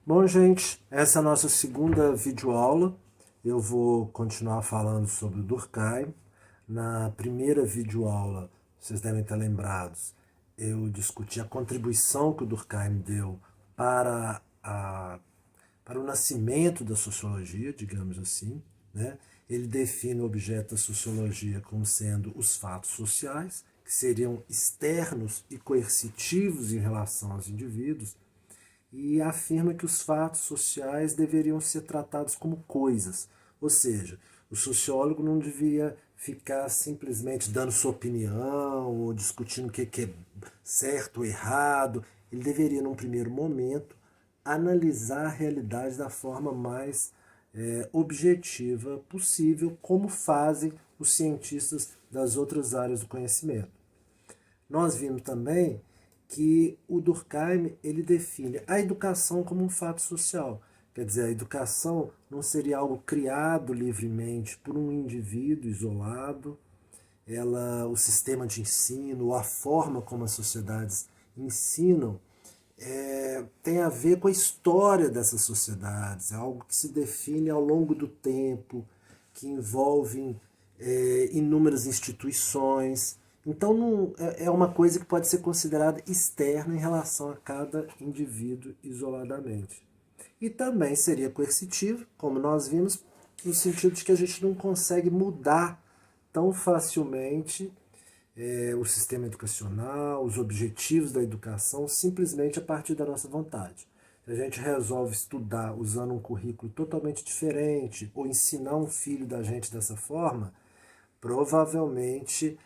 Bom, gente, essa é a nossa segunda videoaula. Eu vou continuar falando sobre o Durkheim. Na primeira videoaula, vocês devem estar lembrados, eu discuti a contribuição que o Durkheim deu para o nascimento da sociologia, digamos assim, né? Ele define o objeto da sociologia como sendo os fatos sociais, que seriam externos e coercitivos em relação aos indivíduos, e afirma que os fatos sociais deveriam ser tratados como coisas. Ou seja, o sociólogo não devia ficar simplesmente dando sua opinião ou discutindo o que é certo ou errado. Ele deveria, num primeiro momento, analisar a realidade da forma mais objetiva possível, como fazem os cientistas das outras áreas do conhecimento. Nós vimos também que o Durkheim ele define a educação como um fato social. Quer dizer, a educação não seria algo criado livremente por um indivíduo isolado. O sistema de ensino, a forma como as sociedades ensinam, tem a ver com a história dessas sociedades. É algo que se define ao longo do tempo, que envolve inúmeras instituições. Então é uma coisa que pode ser considerada externa em relação a cada indivíduo isoladamente. E também seria coercitivo, como nós vimos, no sentido de que a gente não consegue mudar tão facilmente o sistema educacional, os objetivos da educação, simplesmente a partir da nossa vontade. Se a gente resolve estudar usando um currículo totalmente diferente ou ensinar um filho da gente dessa forma, provavelmente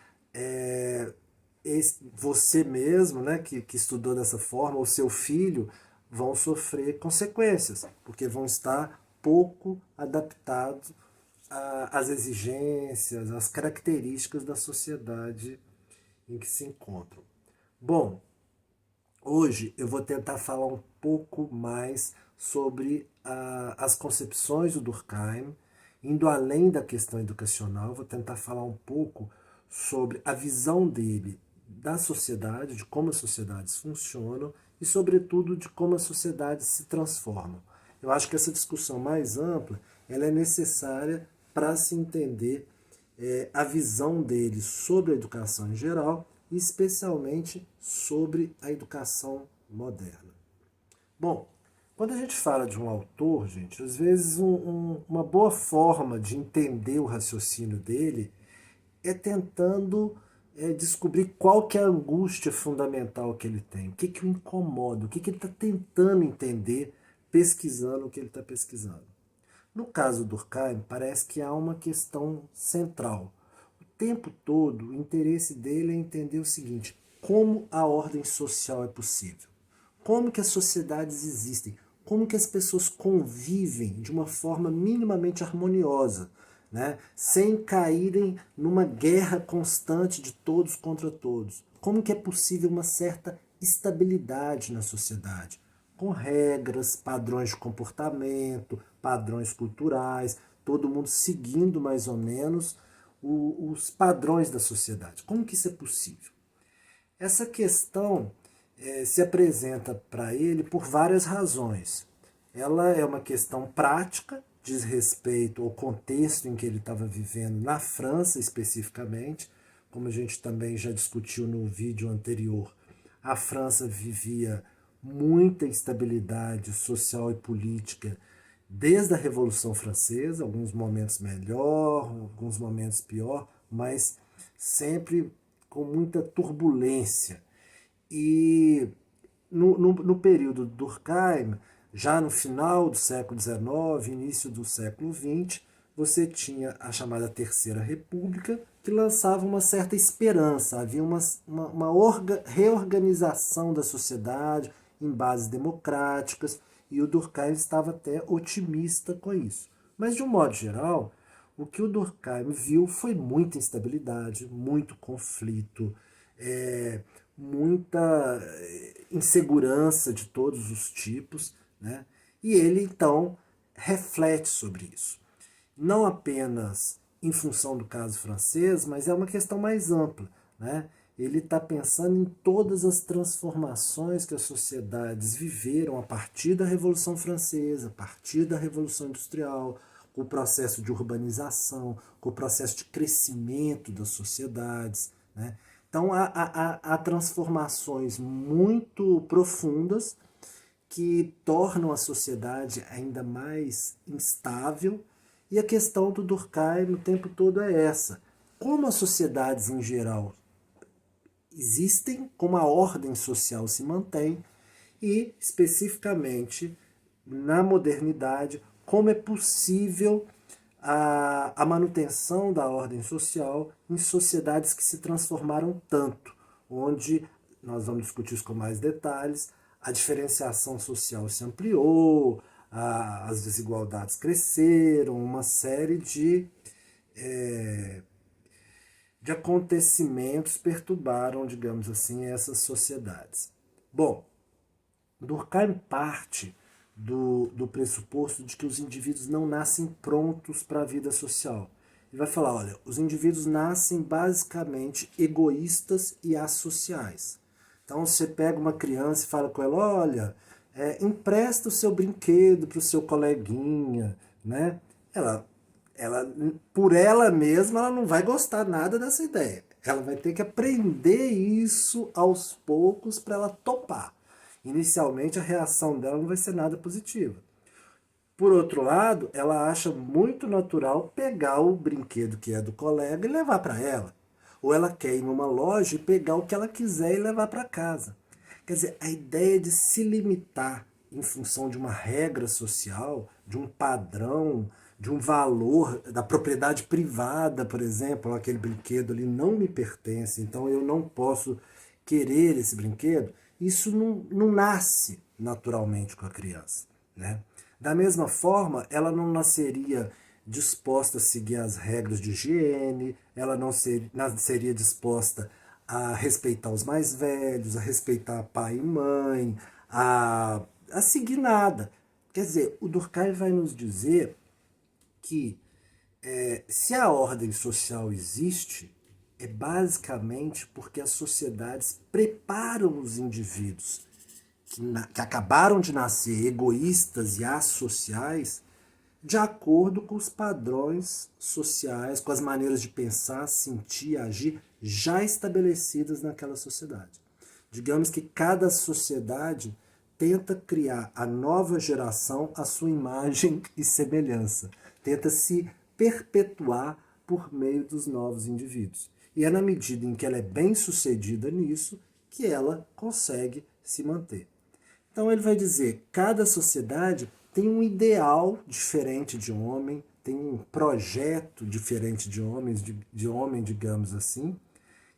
você mesmo, né, que estudou dessa forma, ou seu filho, vão sofrer consequências, porque vão estar pouco adaptados às exigências, às características da sociedade em que se encontram. Bom, hoje eu vou tentar falar um pouco mais sobre as concepções do Durkheim, indo além da questão educacional. Vou tentar falar um pouco sobre a visão dele da sociedade, de como as sociedades funcionam e, sobretudo, de como as sociedades se transformam. Eu acho que essa discussão mais ampla ela é necessária para se entender a visão dele sobre a educação em geral e especialmente sobre a educação moderna. Bom, quando a gente fala de um autor, gente, às vezes uma boa forma de entender o raciocínio dele é tentando descobrir qual que é a angústia fundamental que ele tem, o que o incomoda, o que ele está tentando entender pesquisando o que ele está pesquisando. No caso do Durkheim, parece que há uma questão central. O tempo todo, o interesse dele é entender o seguinte: como a ordem social é possível? Como que as sociedades existem? Como que as pessoas convivem de uma forma minimamente harmoniosa, né? Sem caírem numa guerra constante de todos contra todos? Como que é possível uma certa estabilidade na sociedade? Com regras, padrões de comportamento, padrões culturais, todo mundo seguindo mais ou menos os padrões da sociedade. Como que isso é possível? Essa questão se apresenta para ele por várias razões. Ela é uma questão prática, diz respeito ao contexto em que ele estava vivendo na França especificamente, como a gente também já discutiu no vídeo anterior. A França vivia muita instabilidade social e política desde a Revolução Francesa, alguns momentos melhor, alguns momentos pior, mas sempre com muita turbulência. E no período do Durkheim, já no final do século XIX, início do século XX, você tinha a chamada Terceira República, que lançava uma certa esperança, havia uma reorganização da sociedade em bases democráticas, e o Durkheim estava até otimista com isso. Mas, de um modo geral, o que o Durkheim viu foi muita instabilidade, muito conflito, muita insegurança de todos os tipos, né? E ele então reflete sobre isso. Não apenas em função do caso francês, mas é uma questão mais ampla, né? ele está pensando em todas as transformações que as sociedades viveram a partir da Revolução Francesa, a partir da Revolução Industrial, com o processo de urbanização, com o processo de crescimento das sociedades, né? Então há transformações muito profundas que tornam a sociedade ainda mais instável, e a questão do Durkheim o tempo todo é essa. Como as sociedades em geral existem, como a ordem social se mantém, e especificamente na modernidade, como é possível a manutenção da ordem social em sociedades que se transformaram tanto, onde, nós vamos discutir isso com mais detalhes, a diferenciação social se ampliou, as desigualdades cresceram, uma série de acontecimentos perturbaram, digamos assim, essas sociedades. Bom, Durkheim parte do pressuposto de que os indivíduos não nascem prontos para a vida social. Ele vai falar, olha, os indivíduos nascem basicamente egoístas e associais. Então você pega uma criança e fala com ela, olha, empresta o seu brinquedo para o seu coleguinha, né? Ela, por ela mesma, ela não vai gostar nada dessa ideia. Ela vai ter que aprender isso aos poucos para ela topar. Inicialmente a reação dela não vai ser nada positiva. Por outro lado, ela acha muito natural pegar o brinquedo que é do colega e levar para ela. Ou ela quer ir numa loja e pegar o que ela quiser e levar para casa. Quer dizer, a ideia de se limitar em função de uma regra social, de um padrão, de um valor, da propriedade privada, por exemplo, aquele brinquedo ali não me pertence, então eu não posso querer esse brinquedo, isso não nasce naturalmente com a criança, né? Da mesma forma, ela não nasceria disposta a seguir as regras de higiene, ela não seria disposta a respeitar os mais velhos, a respeitar pai e mãe, a seguir nada. Quer dizer, o Durkheim vai nos dizer que se a ordem social existe, é basicamente porque as sociedades preparam os indivíduos que acabaram de nascer egoístas e associais de acordo com os padrões sociais, com as maneiras de pensar, sentir, agir já estabelecidas naquela sociedade. Digamos que cada sociedade tenta criar a nova geração à sua imagem e semelhança, tenta se perpetuar por meio dos novos indivíduos. E é na medida em que ela é bem sucedida nisso que ela consegue se manter. Então ele vai dizer, cada sociedade tem um ideal diferente de homem, tem um projeto diferente de homem, digamos assim,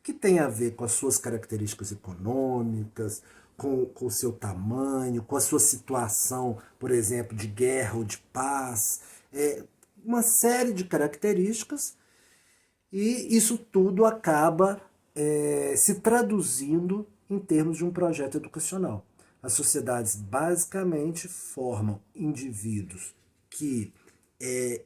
que tem a ver com as suas características econômicas, com o seu tamanho, com a sua situação, por exemplo, de guerra ou de paz, uma série de características, e isso tudo acaba se traduzindo em termos de um projeto educacional. As sociedades basicamente formam indivíduos que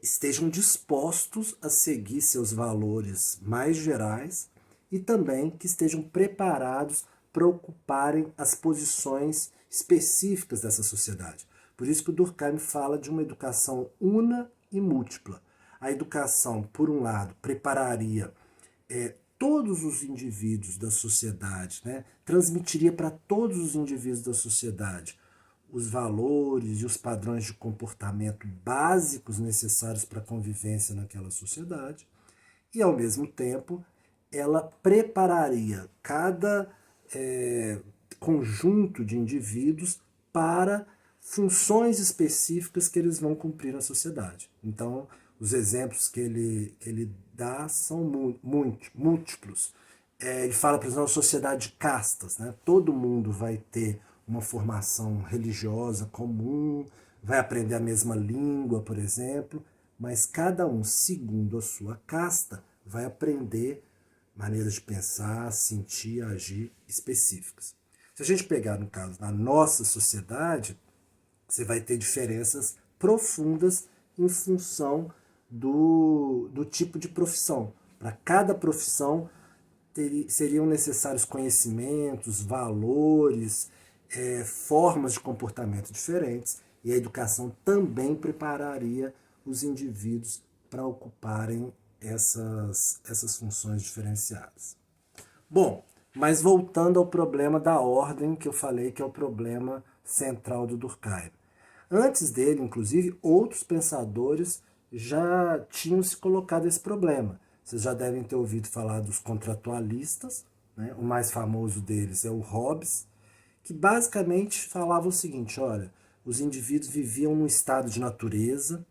estejam dispostos a seguir seus valores mais gerais e também que estejam preparados para ocuparem as posições específicas dessa sociedade. Por isso que o Durkheim fala de uma educação una e múltipla. A educação, por um lado, prepararia todos os indivíduos da sociedade, né? Transmitiria para todos os indivíduos da sociedade os valores e os padrões de comportamento básicos necessários para a convivência naquela sociedade, e, ao mesmo tempo, ela prepararia cada conjunto de indivíduos para funções específicas que eles vão cumprir na sociedade. Então, os exemplos que ele dá são múltiplos. Ele fala, por exemplo, uma sociedade de castas, né? Todo mundo vai ter uma formação religiosa comum, vai aprender a mesma língua, por exemplo, mas cada um, segundo a sua casta, vai aprender maneiras de pensar, sentir, agir específicas. Se a gente pegar, no caso, na nossa sociedade, você vai ter diferenças profundas em função do tipo de profissão. Para cada profissão, seriam necessários conhecimentos, valores, formas de comportamento diferentes, e a educação também prepararia os indivíduos para ocuparem essas funções diferenciadas. Bom, mas voltando ao problema da ordem, que eu falei que é o problema central do Durkheim. Antes dele, inclusive, outros pensadores já tinham se colocado esse problema. Vocês já devem ter ouvido falar dos contratualistas, né? O mais famoso deles é o Hobbes, que basicamente falava o seguinte: olha, os indivíduos viviam num estado de natureza,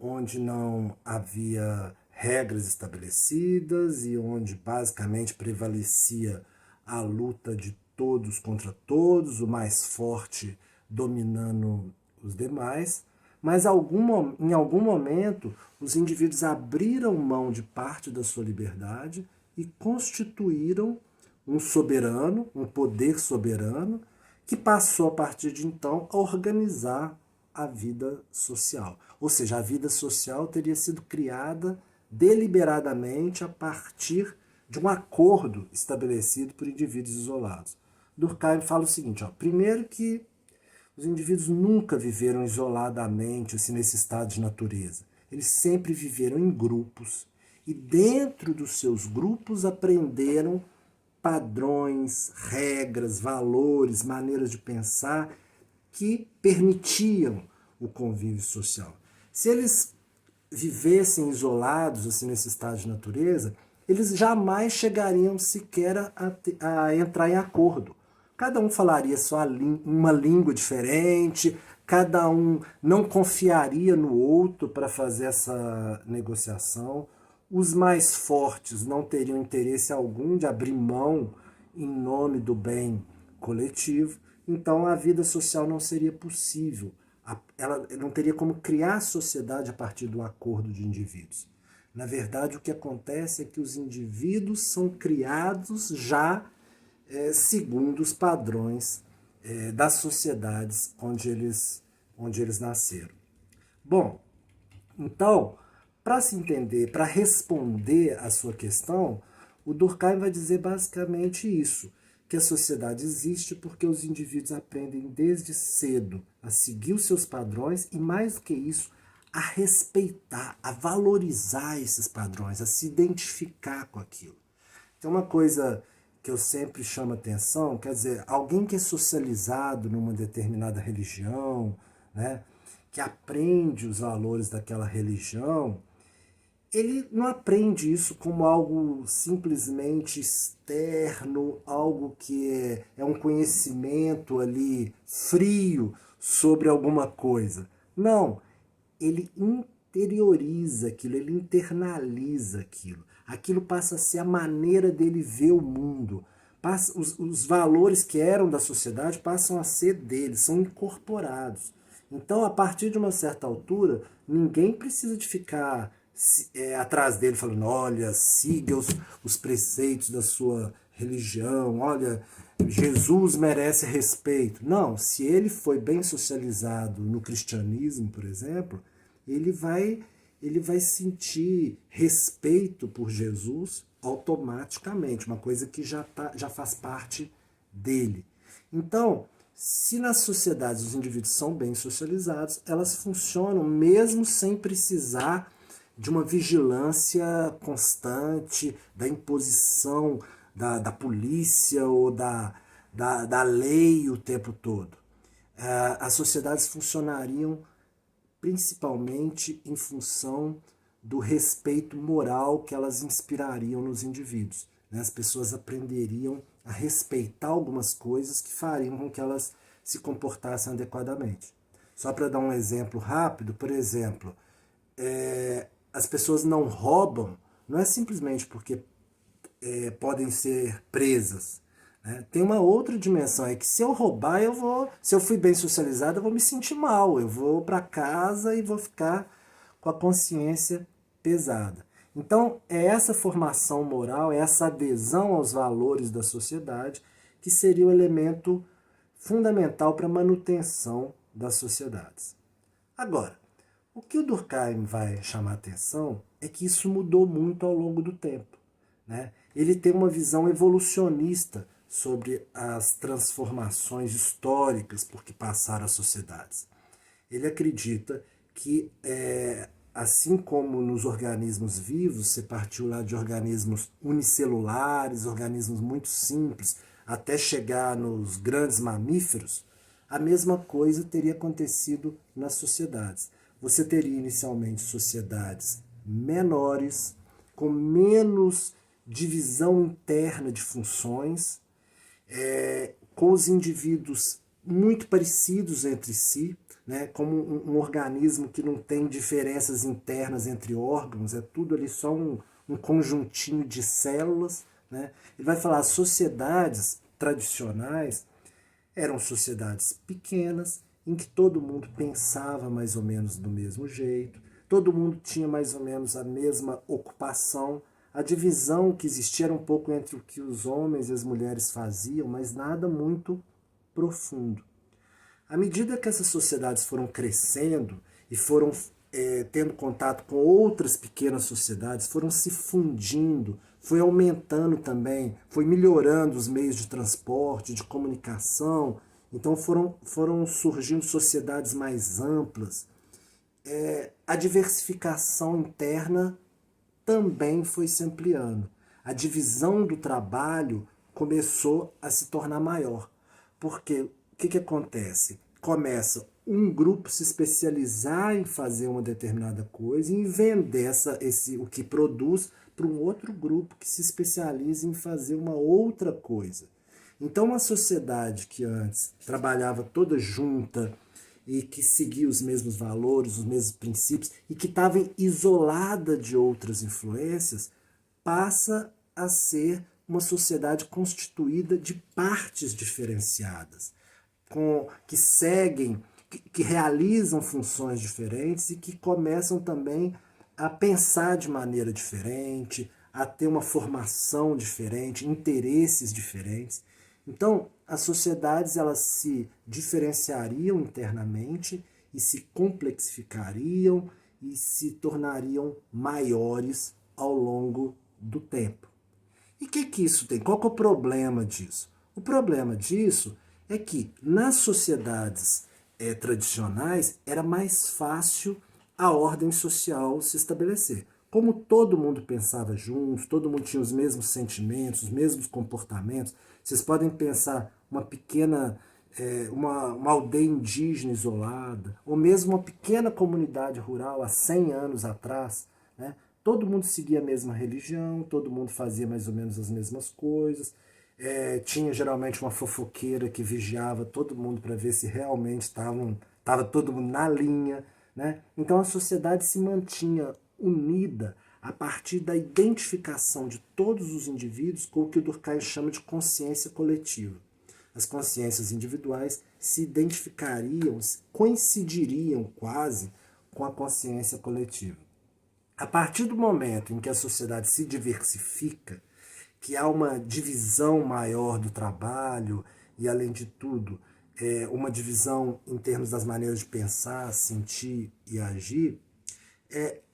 onde não havia regras estabelecidas e onde basicamente prevalecia a luta de todos contra todos, o mais forte dominando os demais, mas em algum momento os indivíduos abriram mão de parte da sua liberdade e constituíram um soberano, um poder soberano, que passou a partir de então a organizar a vida social. Ou seja, a vida social teria sido criada deliberadamente a partir de um acordo estabelecido por indivíduos isolados. Durkheim fala o seguinte: primeiro que os indivíduos nunca viveram isoladamente, assim, nesse estado de natureza. Eles sempre viveram em grupos e dentro dos seus grupos aprenderam padrões, regras, valores, maneiras de pensar que permitiam o convívio social. Se eles vivessem isolados, assim, nesse estado de natureza, eles jamais chegariam sequer a entrar em acordo. Cada um falaria uma língua diferente, cada um não confiaria no outro para fazer essa negociação. Os mais fortes não teriam interesse algum de abrir mão em nome do bem coletivo. Então a vida social não seria possível. Ela não teria como criar sociedade a partir do acordo de indivíduos. Na verdade, o que acontece é que os indivíduos são criados já segundo os padrões das sociedades onde eles nasceram. Bom, então, para se entender, para responder à sua questão, o Durkheim vai dizer basicamente isso, que a sociedade existe porque os indivíduos aprendem desde cedo a seguir os seus padrões e, mais do que isso, a respeitar, a valorizar esses padrões, a se identificar com aquilo. Tem uma coisa que eu sempre chamo atenção, quer dizer, alguém que é socializado numa determinada religião, né, que aprende os valores daquela religião, ele não aprende isso como algo simplesmente externo, algo que é um conhecimento ali frio sobre alguma coisa. Não, ele interioriza aquilo, ele internaliza aquilo. Aquilo passa a ser a maneira dele ver o mundo. Os valores que eram da sociedade passam a ser dele, são incorporados. Então, a partir de uma certa altura, ninguém precisa de ficar atrás dele falando: olha, siga os preceitos da sua religião, olha, Jesus merece respeito. Não, se ele foi bem socializado no cristianismo, por exemplo, ele vai sentir respeito por Jesus automaticamente, uma coisa que já faz parte dele. Então, se nas sociedades os indivíduos são bem socializados, elas funcionam mesmo sem precisar de uma vigilância constante, da imposição da polícia ou da lei o tempo todo. As sociedades funcionariam principalmente em função do respeito moral que elas inspirariam nos indivíduos. As pessoas aprenderiam a respeitar algumas coisas que fariam com que elas se comportassem adequadamente. Só para dar um exemplo rápido, por exemplo, as pessoas não roubam, não é simplesmente porque podem ser presas. Tem uma outra dimensão, é que se eu roubar, se eu fui bem socializado, eu vou me sentir mal, eu vou para casa e vou ficar com a consciência pesada. Então, é essa formação moral, é essa adesão aos valores da sociedade que seria o elemento fundamental para a manutenção das sociedades. Agora, o que o Durkheim vai chamar a atenção é que isso mudou muito ao longo do tempo. ele tem uma visão evolucionista sobre as transformações históricas por que passaram as sociedades. Ele acredita que, assim como nos organismos vivos, você partiu lá de organismos unicelulares, organismos muito simples, até chegar nos grandes mamíferos, a mesma coisa teria acontecido nas sociedades. Você teria inicialmente sociedades menores, com menos divisão interna de funções, com os indivíduos muito parecidos entre si, né, como um organismo que não tem diferenças internas entre órgãos, é tudo ali só um conjuntinho de células. Né? Ele vai falar, as sociedades tradicionais eram sociedades pequenas, em que todo mundo pensava mais ou menos do mesmo jeito, todo mundo tinha mais ou menos a mesma ocupação, a divisão que existia era um pouco entre o que os homens e as mulheres faziam, mas nada muito profundo. À medida que essas sociedades foram crescendo e foram tendo contato com outras pequenas sociedades, foram se fundindo, foi aumentando também, foi melhorando os meios de transporte, de comunicação, então foram surgindo sociedades mais amplas. A diversificação interna também foi se ampliando. A divisão do trabalho começou a se tornar maior. Porque o que acontece? Começa um grupo se especializar em fazer uma determinada coisa e vender o que produz para um outro grupo que se especializa em fazer uma outra coisa. Então, uma sociedade que antes trabalhava toda junta e que seguia os mesmos valores, os mesmos princípios e que estava isolada de outras influências, passa a ser uma sociedade constituída de partes diferenciadas, que seguem, que realizam funções diferentes e que começam também a pensar de maneira diferente, a ter uma formação diferente, interesses diferentes. Então, as sociedades elas se diferenciariam internamente e se complexificariam e se tornariam maiores ao longo do tempo. E o que isso tem? Qual que é o problema disso? O problema disso é que nas sociedades tradicionais era mais fácil a ordem social se estabelecer. Como todo mundo pensava juntos, todo mundo tinha os mesmos sentimentos, os mesmos comportamentos, vocês podem pensar uma pequena, uma aldeia indígena isolada, ou mesmo uma pequena comunidade rural há 100 anos atrás, né? Todo mundo seguia a mesma religião, todo mundo fazia mais ou menos as mesmas coisas, tinha geralmente uma fofoqueira que vigiava todo mundo para ver se realmente estava todo mundo na linha. Né? Então a sociedade se mantinha unida a partir da identificação de todos os indivíduos com o que o Durkheim chama de consciência coletiva. As consciências individuais se identificariam, coincidiriam quase com a consciência coletiva. A partir do momento em que a sociedade se diversifica, que há uma divisão maior do trabalho e, além de tudo, uma divisão em termos das maneiras de pensar, sentir e agir,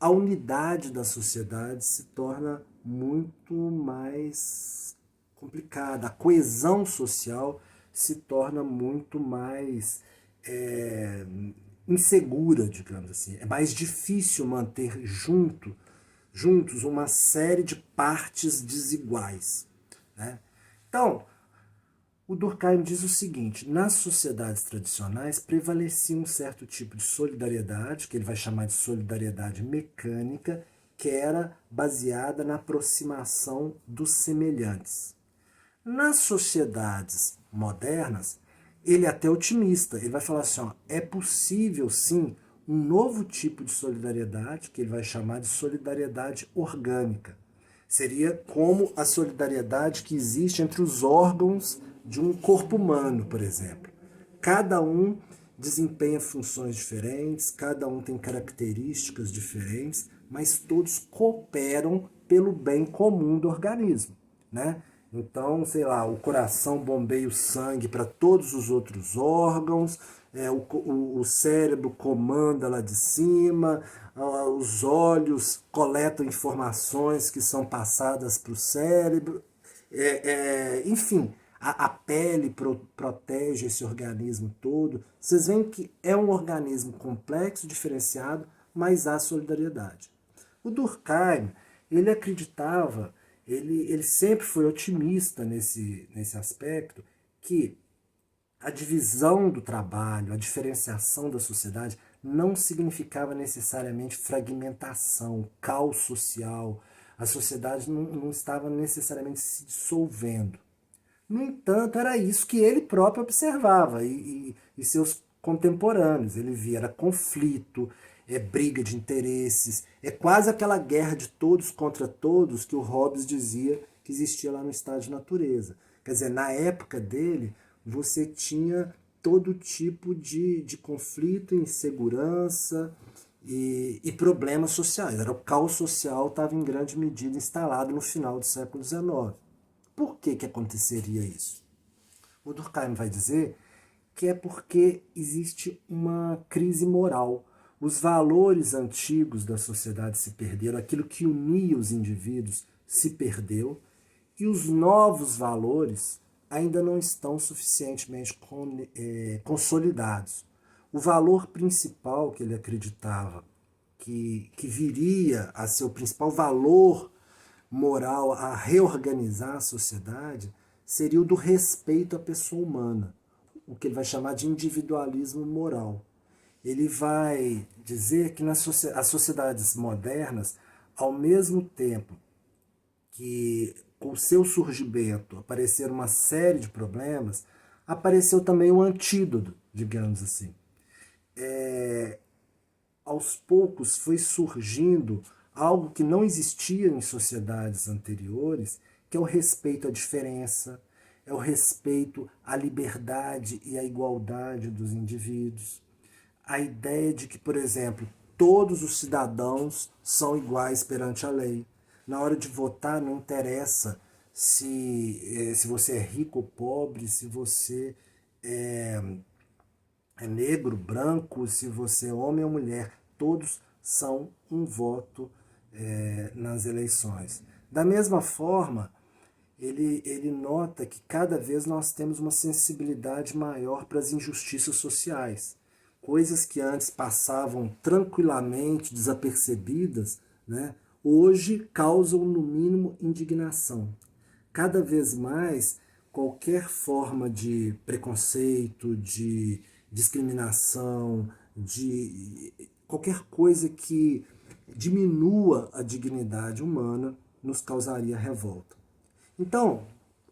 a unidade da sociedade se torna muito mais complicada. A coesão social se torna muito mais insegura, digamos assim. É mais difícil manter juntos uma série de partes desiguais. Né? Então, o Durkheim diz o seguinte, nas sociedades tradicionais prevalecia um certo tipo de solidariedade, que ele vai chamar de solidariedade mecânica, que era baseada na aproximação dos semelhantes. Nas sociedades modernas, ele é até otimista, ele vai falar assim, ó, é possível sim um novo tipo de solidariedade, que ele vai chamar de solidariedade orgânica. Seria como a solidariedade que existe entre os órgãos de um corpo humano, por exemplo. Cada um desempenha funções diferentes, cada um tem características diferentes, mas todos cooperam pelo bem comum do organismo. Né? Então, sei lá, o coração bombeia o sangue para todos os outros órgãos, o cérebro comanda lá de cima, os olhos coletam informações que são passadas para o cérebro, enfim, a pele protege esse organismo todo. Vocês veem que é um organismo complexo, diferenciado, mas há solidariedade. O Durkheim, ele acreditava, ele sempre foi otimista nesse aspecto, que a divisão do trabalho, a diferenciação da sociedade não significava necessariamente fragmentação, caos social. A sociedade não estava necessariamente se dissolvendo. No entanto, era isso que ele próprio observava e seus contemporâneos. Ele via era conflito, briga de interesses, quase aquela guerra de todos contra todos que o Hobbes dizia que existia lá no estado de natureza. Quer dizer, na época dele, você tinha todo tipo de conflito, insegurança e problemas sociais. Era o caos social estava em grande medida instalado no final do século XIX. Por que aconteceria isso? O Durkheim vai dizer que é porque existe uma crise moral. Os valores antigos da sociedade se perderam, aquilo que unia os indivíduos se perdeu, e os novos valores ainda não estão suficientemente consolidados. O valor principal que ele acreditava que viria a ser o principal valor moral a reorganizar a sociedade seria o do respeito à pessoa humana, o que ele vai chamar de individualismo moral. Ele vai dizer que as sociedades modernas, ao mesmo tempo que com o seu surgimento apareceram uma série de problemas, apareceu também um antídoto, digamos assim. Aos poucos foi surgindo algo que não existia em sociedades anteriores, que é o respeito à diferença, é o respeito à liberdade e à igualdade dos indivíduos. A ideia de que, por exemplo, todos os cidadãos são iguais perante a lei. Na hora de votar, não interessa se você é rico ou pobre, se você é negro, branco, se você é homem ou mulher, todos são um voto nas eleições. Da mesma forma, ele nota que cada vez nós temos uma sensibilidade maior para as injustiças sociais. Coisas que antes passavam tranquilamente, desapercebidas, né, hoje causam, no mínimo, indignação. Cada vez mais, qualquer forma de preconceito, de discriminação, de qualquer coisa que diminua a dignidade humana nos causaria revolta. Então,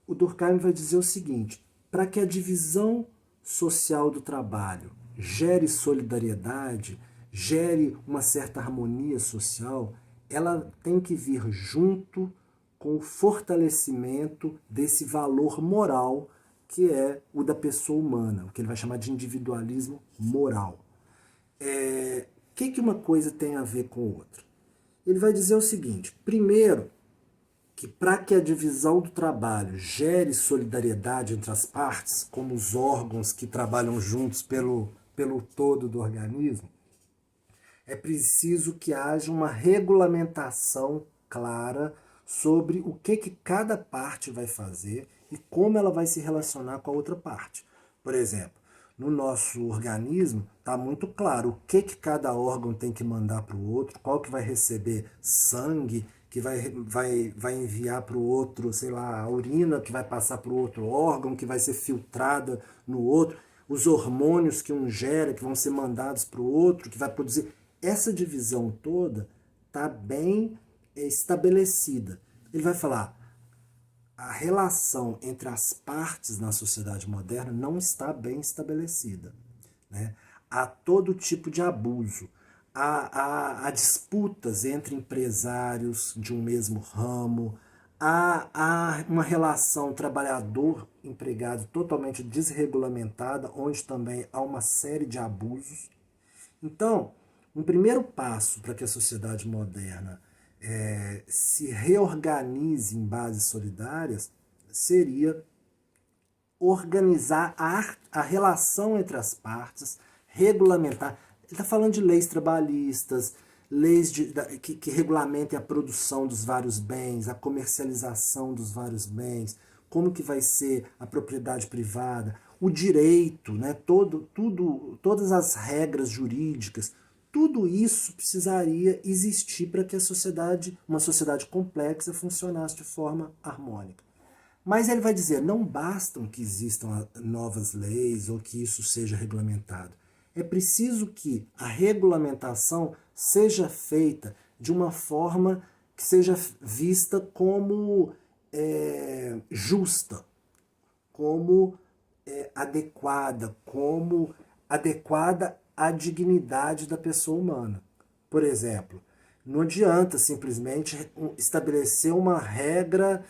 o Durkheim vai dizer o seguinte: para que a divisão social do trabalho gere solidariedade, gere uma certa harmonia social, ela tem que vir junto com o fortalecimento desse valor moral que é o da pessoa humana, o que ele vai chamar de individualismo moral. O que uma coisa tem a ver com outra? Ele vai dizer o seguinte: primeiro, que para que a divisão do trabalho gere solidariedade entre as partes, como os órgãos que trabalham juntos pelo todo do organismo, é preciso que haja uma regulamentação clara sobre o que cada parte vai fazer e como ela vai se relacionar com a outra parte. Por exemplo, no nosso organismo está muito claro o que cada órgão tem que mandar para o outro, qual que vai receber sangue, que vai enviar para o outro, sei lá, a urina que vai passar para o outro órgão, que vai ser filtrada no outro, os hormônios que um gera, que vão ser mandados para o outro, que vai produzir. Essa divisão toda está bem estabelecida. Ele vai falar, a relação entre as partes na sociedade moderna não está bem estabelecida. Né? Há todo tipo de abuso. Há disputas entre empresários de um mesmo ramo, há uma relação trabalhador-empregado totalmente desregulamentada, onde também há uma série de abusos. Então, um primeiro passo para que a sociedade moderna se reorganize em bases solidárias seria organizar a relação entre as partes, regulamentar. Ele está falando de leis trabalhistas, leis que regulamentem a produção dos vários bens, a comercialização dos vários bens, como que vai ser a propriedade privada, o direito, né? Todas as regras jurídicas, tudo isso precisaria existir para que uma sociedade complexa, funcionasse de forma harmônica. Mas ele vai dizer, não bastam que existam novas leis ou que isso seja regulamentado. É preciso que a regulamentação seja feita de uma forma que seja vista como justa, como adequada à dignidade da pessoa humana. Por exemplo, não adianta simplesmente estabelecer uma regra,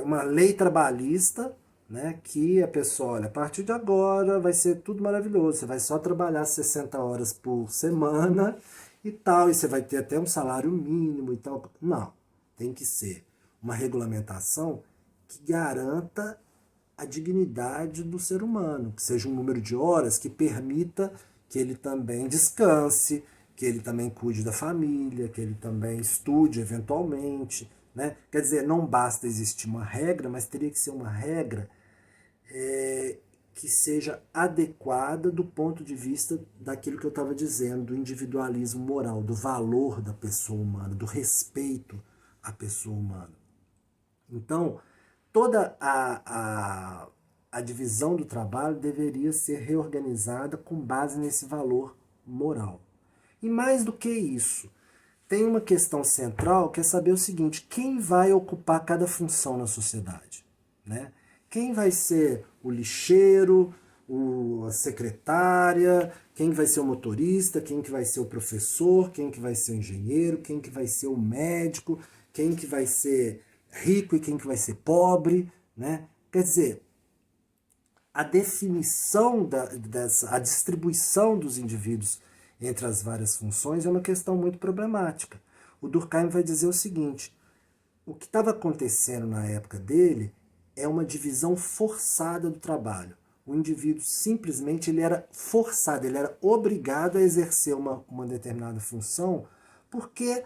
uma lei trabalhista, né, que a pessoa, olha, a partir de agora vai ser tudo maravilhoso, você vai só trabalhar 60 horas por semana e tal, e você vai ter até um salário mínimo e tal. Não, tem que ser uma regulamentação que garanta a dignidade do ser humano, que seja um número de horas que permita que ele também descanse, que ele também cuide da família, que ele também estude eventualmente, né? Quer dizer, não basta existir uma regra, mas teria que ser uma regra que seja adequada do ponto de vista daquilo que eu estava dizendo, do individualismo moral, do valor da pessoa humana, do respeito à pessoa humana. Então, toda a divisão do trabalho deveria ser reorganizada com base nesse valor moral. E mais do que isso, tem uma questão central que é saber o seguinte, quem vai ocupar cada função na sociedade, né? Quem vai ser o lixeiro, a secretária, quem vai ser o motorista, quem que vai ser o professor, quem que vai ser o engenheiro, quem que vai ser o médico, quem que vai ser rico e quem que vai ser pobre, né? Quer dizer, a definição a distribuição dos indivíduos entre as várias funções é uma questão muito problemática. O Durkheim vai dizer o seguinte, o que estava acontecendo na época dele é uma divisão forçada do trabalho. O indivíduo simplesmente ele era forçado, ele era obrigado a exercer uma determinada função porque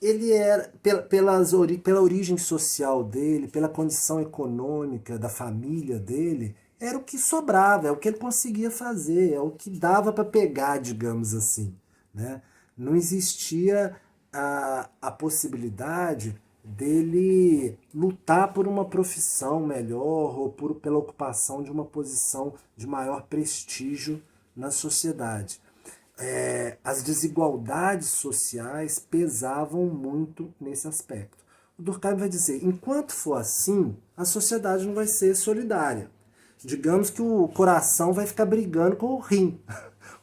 ele era, pela origem social dele, pela condição econômica da família dele, era o que sobrava, é o que ele conseguia fazer, é o que dava para pegar, digamos assim, né? Não existia a possibilidade dele lutar por uma profissão melhor ou pela ocupação de uma posição de maior prestígio na sociedade. As desigualdades sociais pesavam muito nesse aspecto. O Durkheim vai dizer, enquanto for assim, a sociedade não vai ser solidária. Digamos que o coração vai ficar brigando com o rim.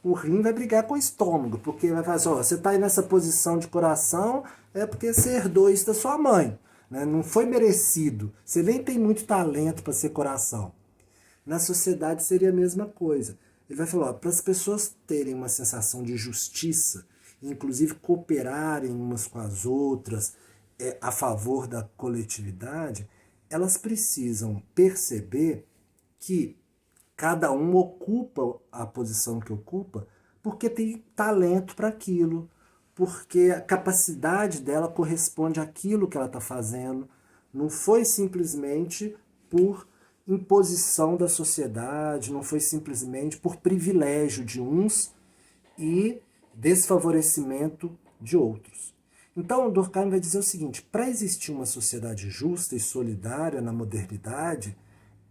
O rim vai brigar com o estômago, porque vai falar assim, ó, você está aí nessa posição de coração, é porque você herdou isso da sua mãe. Né? Não foi merecido. Você nem tem muito talento para ser coração. Na sociedade seria a mesma coisa. Ele vai falar, para as pessoas terem uma sensação de justiça, inclusive cooperarem umas com as outras a favor da coletividade, elas precisam perceber que cada um ocupa a posição que ocupa porque tem talento para aquilo, porque a capacidade dela corresponde àquilo que ela está fazendo. Não foi simplesmente por imposição da sociedade, não foi simplesmente por privilégio de uns e desfavorecimento de outros. Então, o Durkheim vai dizer o seguinte, para existir uma sociedade justa e solidária na modernidade,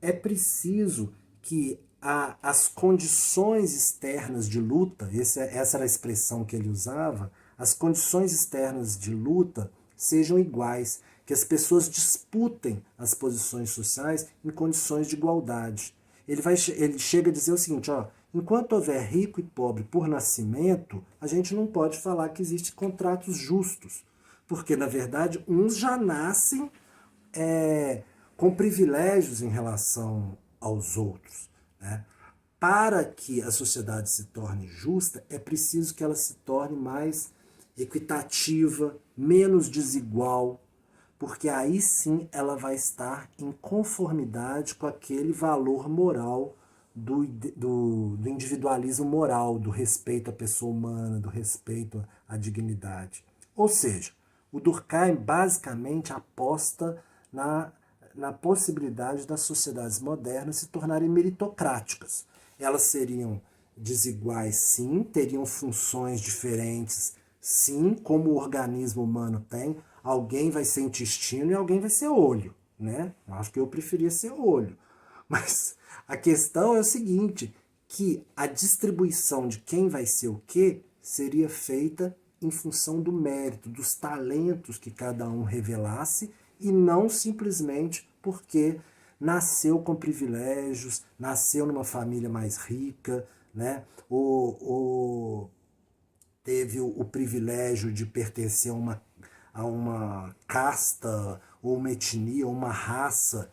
é preciso que as condições externas de luta, essa era a expressão que ele usava, as condições externas de luta sejam iguais, que as pessoas disputem as posições sociais em condições de igualdade. Ele chega a dizer o seguinte, ó, enquanto houver rico e pobre por nascimento, a gente não pode falar que existem contratos justos, porque, na verdade, uns já nascem com privilégios em relação aos outros. Né? Para que a sociedade se torne justa, é preciso que ela se torne mais equitativa, menos desigual, porque aí sim ela vai estar em conformidade com aquele valor moral do individualismo moral, do respeito à pessoa humana, do respeito à dignidade. Ou seja, o Durkheim basicamente aposta na possibilidade das sociedades modernas se tornarem meritocráticas. Elas seriam desiguais, sim, teriam funções diferentes, sim, como o organismo humano tem. Alguém vai ser intestino e alguém vai ser olho, né? Eu acho que eu preferia ser olho. Mas a questão é o seguinte, que a distribuição de quem vai ser o quê seria feita em função do mérito, dos talentos que cada um revelasse e não simplesmente porque nasceu com privilégios, nasceu numa família mais rica, né? Ou teve o privilégio de pertencer a uma casta, ou uma etnia, ou uma raça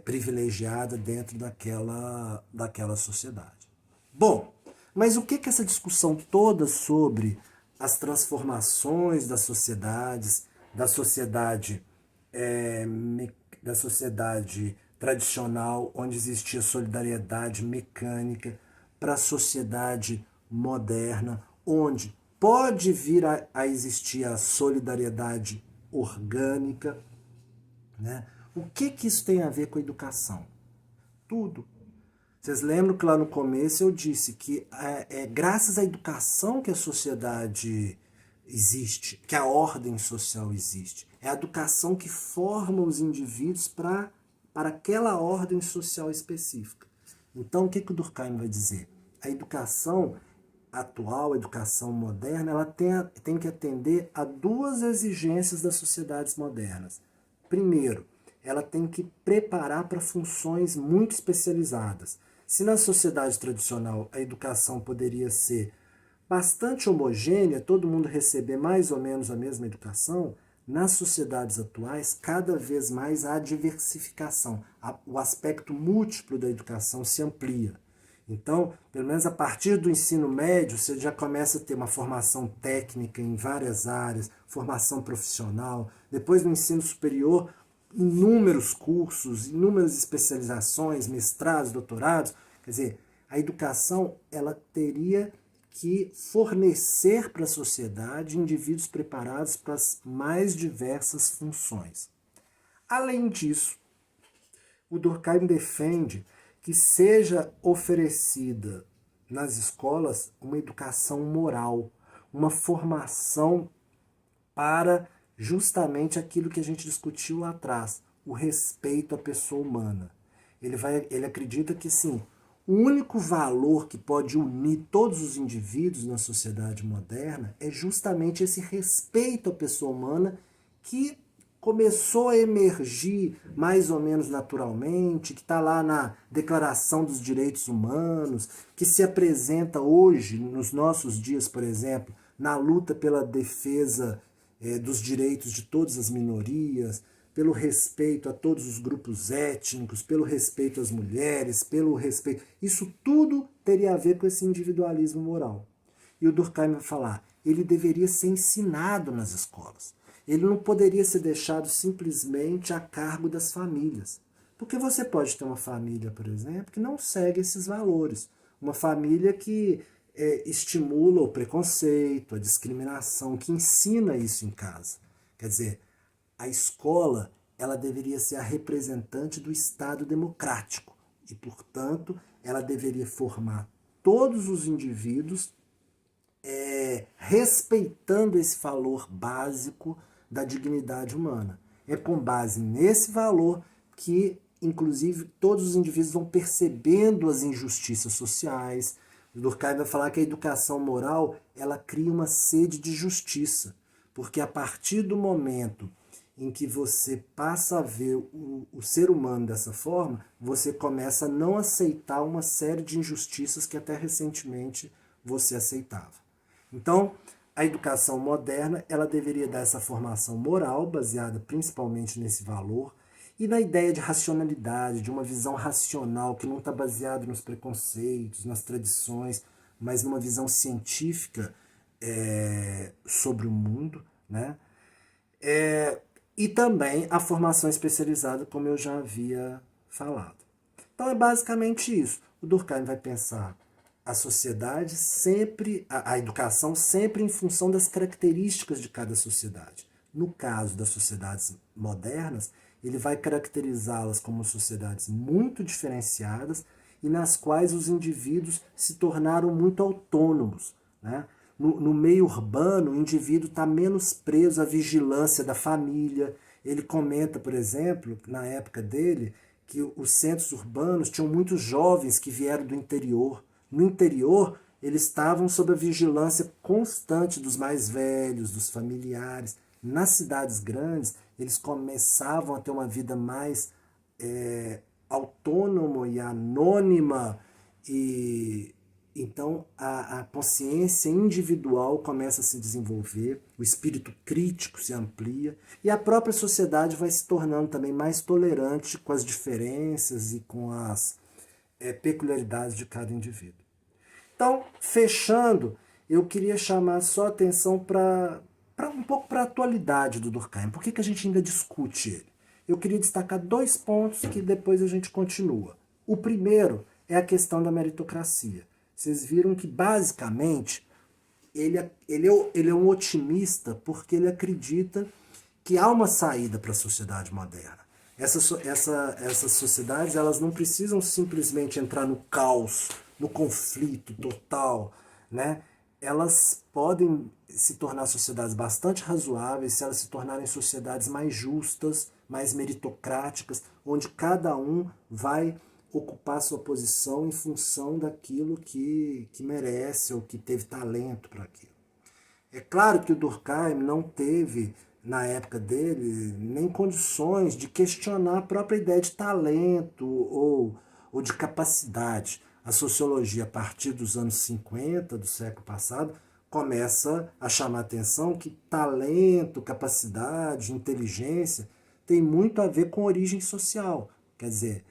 privilegiada dentro daquela sociedade. Bom, mas o que essa discussão toda sobre as transformações das sociedades, da sociedade, é, da sociedade tradicional, onde existia solidariedade mecânica, para a sociedade moderna, onde pode vir a existir a solidariedade orgânica, né? O que isso tem a ver com a educação? Tudo. Vocês lembram que lá no começo eu disse que é graças à educação que a sociedade existe, que a ordem social existe. É a educação que forma os indivíduos para aquela ordem social específica. Então, o que o Durkheim vai dizer? A educação atual, a educação moderna, ela tem que atender a duas exigências das sociedades modernas. Primeiro, ela tem que preparar para funções muito especializadas. Se na sociedade tradicional a educação poderia ser bastante homogênea, todo mundo receber mais ou menos a mesma educação, nas sociedades atuais, cada vez mais há diversificação. O aspecto múltiplo da educação se amplia. Então, pelo menos a partir do ensino médio, você já começa a ter uma formação técnica em várias áreas, formação profissional. Depois, no ensino superior, inúmeros cursos, inúmeras especializações, mestrados, doutorados. Quer dizer, a educação ela teria que fornecer para a sociedade indivíduos preparados para as mais diversas funções. Além disso, o Durkheim defende que seja oferecida nas escolas uma educação moral, uma formação para justamente aquilo que a gente discutiu lá atrás, o respeito à pessoa humana. Ele acredita que sim, o único valor que pode unir todos os indivíduos na sociedade moderna é justamente esse respeito à pessoa humana que começou a emergir mais ou menos naturalmente, que está lá na Declaração dos Direitos Humanos, que se apresenta hoje, nos nossos dias, por exemplo, na luta pela defesa dos direitos de todas as minorias, pelo respeito a todos os grupos étnicos, pelo respeito às mulheres, pelo respeito... Isso tudo teria a ver com esse individualismo moral. E o Durkheim vai falar, ele deveria ser ensinado nas escolas. Ele não poderia ser deixado simplesmente a cargo das famílias. Porque você pode ter uma família, por exemplo, que não segue esses valores. Uma família que estimula o preconceito, a discriminação, que ensina isso em casa. Quer dizer, a escola ela deveria ser a representante do Estado democrático e, portanto, ela deveria formar todos os indivíduos respeitando esse valor básico da dignidade humana. É com base nesse valor que, inclusive, todos os indivíduos vão percebendo as injustiças sociais. O Durkheim vai falar que a educação moral ela cria uma sede de justiça, porque a partir do momento em que você passa a ver o ser humano dessa forma, você começa a não aceitar uma série de injustiças que até recentemente você aceitava. Então, a educação moderna ela deveria dar essa formação moral, baseada principalmente nesse valor, e na ideia de racionalidade, de uma visão racional que não está baseada nos preconceitos, nas tradições, mas numa visão científica sobre o mundo, né? e também a formação especializada, como eu já havia falado. Então é basicamente isso. O Durkheim vai pensar a sociedade sempre, a educação sempre em função das características de cada sociedade. No caso das sociedades modernas, ele vai caracterizá-las como sociedades muito diferenciadas e nas quais os indivíduos se tornaram muito autônomos, né? No meio urbano, o indivíduo está menos preso à vigilância da família. Ele comenta, por exemplo, na época dele, que os centros urbanos tinham muitos jovens que vieram do interior. No interior, eles estavam sob a vigilância constante dos mais velhos, dos familiares. Nas cidades grandes, eles começavam a ter uma vida mais autônoma e anônima, e então a consciência individual começa a se desenvolver, o espírito crítico se amplia e a própria sociedade vai se tornando também mais tolerante com as diferenças e com as peculiaridades de cada indivíduo. Então, fechando, eu queria chamar só atenção para um pouco para a atualidade do Durkheim. Por que a gente ainda discute ele? Eu queria destacar 2 pontos que depois a gente continua. O primeiro é a questão da meritocracia. Vocês viram que, basicamente, ele é um otimista porque ele acredita que há uma saída para a sociedade moderna. Essas sociedades elas não precisam simplesmente entrar no caos, no conflito total, né? Elas podem se tornar sociedades bastante razoáveis se elas se tornarem sociedades mais justas, mais meritocráticas, onde cada um vai ocupar sua posição em função daquilo que merece ou que teve talento para aquilo. É claro que o Durkheim não teve, na época dele, nem condições de questionar a própria ideia de talento ou de capacidade. A sociologia, a partir dos anos 50 do século passado, começa a chamar a atenção que talento, capacidade, inteligência tem muito a ver com origem social. Quer dizer,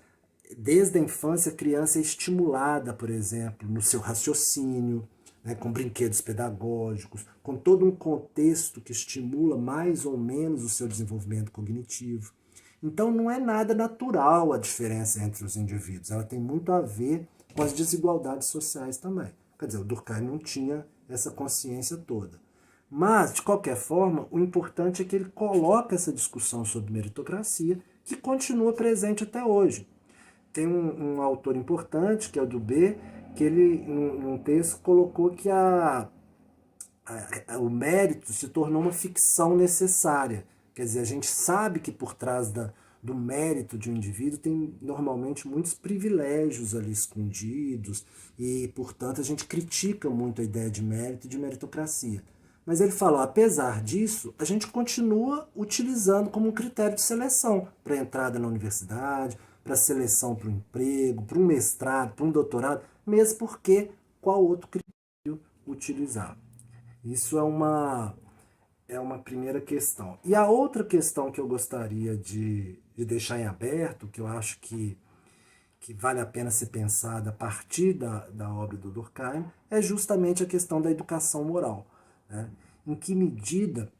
desde a infância a criança é estimulada, por exemplo, no seu raciocínio, né, com brinquedos pedagógicos, com todo um contexto que estimula mais ou menos o seu desenvolvimento cognitivo. Então não é nada natural a diferença entre os indivíduos, ela tem muito a ver com as desigualdades sociais também. Quer dizer, o Durkheim não tinha essa consciência toda. Mas, de qualquer forma, o importante é que ele coloca essa discussão sobre meritocracia, que continua presente até hoje. Tem um autor importante, que é o Dubé, que ele, num texto, colocou que o mérito se tornou uma ficção necessária. Quer dizer, a gente sabe que por trás do mérito de um indivíduo tem normalmente muitos privilégios ali escondidos e, portanto, a gente critica muito a ideia de mérito e de meritocracia. Mas ele falou, apesar disso, a gente continua utilizando como um critério de seleção para entrada na universidade, para seleção para um emprego, para um mestrado, para um doutorado, mesmo porque qual outro critério utilizar? Isso é uma primeira questão. E a outra questão que eu gostaria de deixar em aberto, que eu acho que vale a pena ser pensada a partir da obra do Durkheim, é justamente a questão da educação moral. Né? Em que medida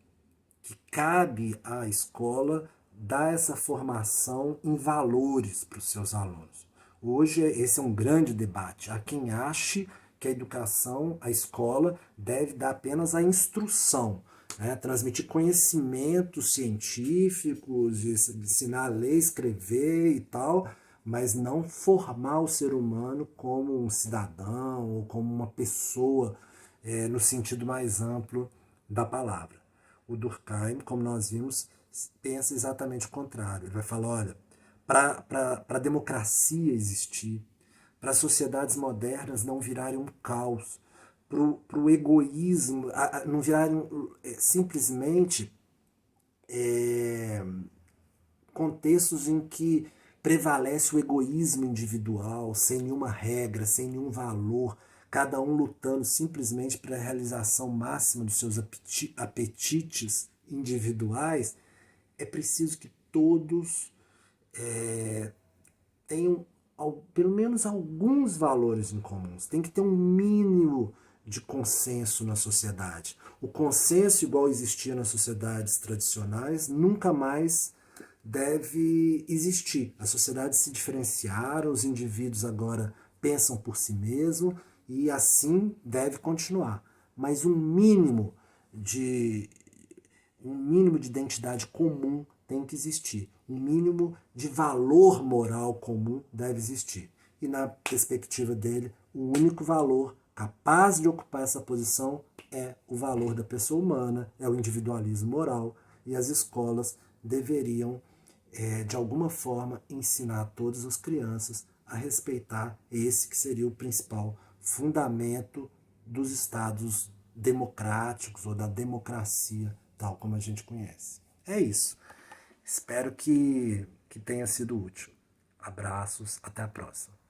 que cabe à escola dar essa formação em valores para os seus alunos. Hoje, esse é um grande debate. Há quem ache que a educação, a escola, deve dar apenas a instrução, né? Transmitir conhecimentos científicos, ensinar a ler, escrever e tal, mas não formar o ser humano como um cidadão ou como uma pessoa no sentido mais amplo da palavra. O Durkheim, como nós vimos, pensa exatamente o contrário. Ele vai falar, olha, para a democracia existir, para as sociedades modernas não virarem um caos, para o egoísmo, não virarem simplesmente contextos em que prevalece o egoísmo individual, sem nenhuma regra, sem nenhum valor, cada um lutando simplesmente para a realização máxima dos seus apetites individuais, é preciso que todos tenham pelo menos alguns valores em comuns. Tem que ter um mínimo de consenso na sociedade. O consenso, igual existia nas sociedades tradicionais, nunca mais deve existir. As sociedades se diferenciaram, os indivíduos agora pensam por si mesmos e assim deve continuar. Mas um mínimo de identidade comum tem que existir. Um mínimo de valor moral comum deve existir. E na perspectiva dele, o único valor capaz de ocupar essa posição é o valor da pessoa humana, é o individualismo moral, e as escolas deveriam, de alguma forma, ensinar todas as crianças a respeitar esse que seria o principal fundamento dos estados democráticos ou da democracia, tal como a gente conhece. É isso. Espero que tenha sido útil. Abraços, até a próxima.